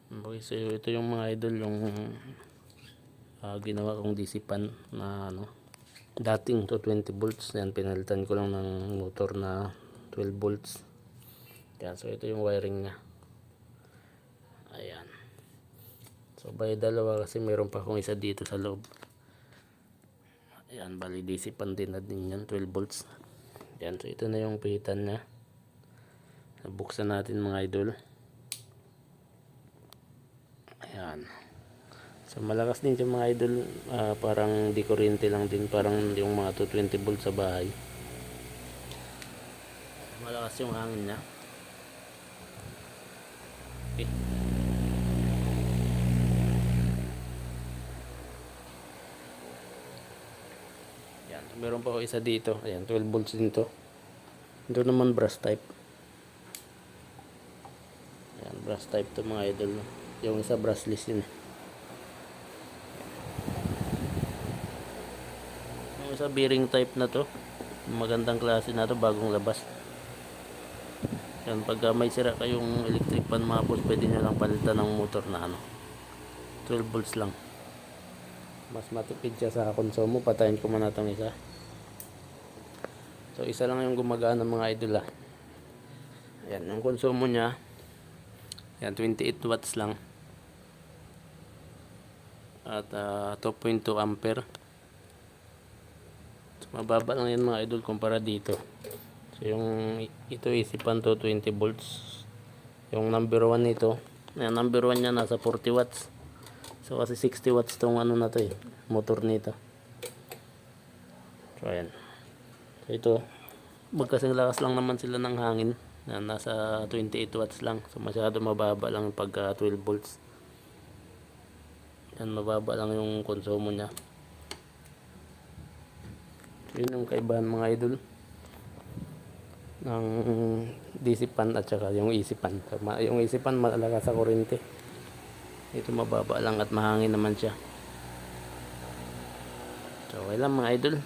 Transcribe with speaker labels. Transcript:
Speaker 1: Okay, so ito yung mga idol yung ginawa kong DC fan na dating to 20 volts. Yan, pinalitan ko lang ng motor na 12 volts. Yan, so ito yung wiring niya. Ayan. So bali dalawa kasi meron pa akong isa dito sa loob. Ayan, bali DC fan din na din yan, 12 volts. Yan, so ito na yung pihitan niya. Buksan natin mga idol. Ayan. So malakas din yung mga idol, parang di kuryente lang din, parang yung mga 220 volts sa bahay. Malakas yung hangin niya. Okay. Ayan, meron pa ako isa dito. Ayan, 12 volts din to. Ito naman brass type. Ayan, brass type to mga idol. Yung isa brushless yun. Yung isa bearing type na to. Magandang klase na to, bagong labas. Yan, pag may sira kayong electric fan mga boss, pwede nyo lang palitan ng motor na 12 volts lang. Mas matipid siya sa konsumo. Patayin ko muna itong isa. So isa lang yung gumagana mga idol. Ayan, yung konsumo nya, yan, 28 watts lang. At 2.2 ampere. So, mababa lang yan mga idol kumpara dito. So yung ito isipan to 20 volts. Yung number 1 nito, yung number 1 nya nasa 40 watts. So kasi 60 watts tong na to motor nito. So ayan. So ito, magkasing lakas lang naman sila ng hangin. Nasa 28 watts lang. So masyado mababa lang pagka 12 volts. Yan, mababa lang yung konsumo nya. So yun yung kaibahan mga idol ng DC fan at saka yung AC fan. Yung AC fan malakas sa kuryente. Ito mababa lang at mahangin naman siya. So okay lang mga idol.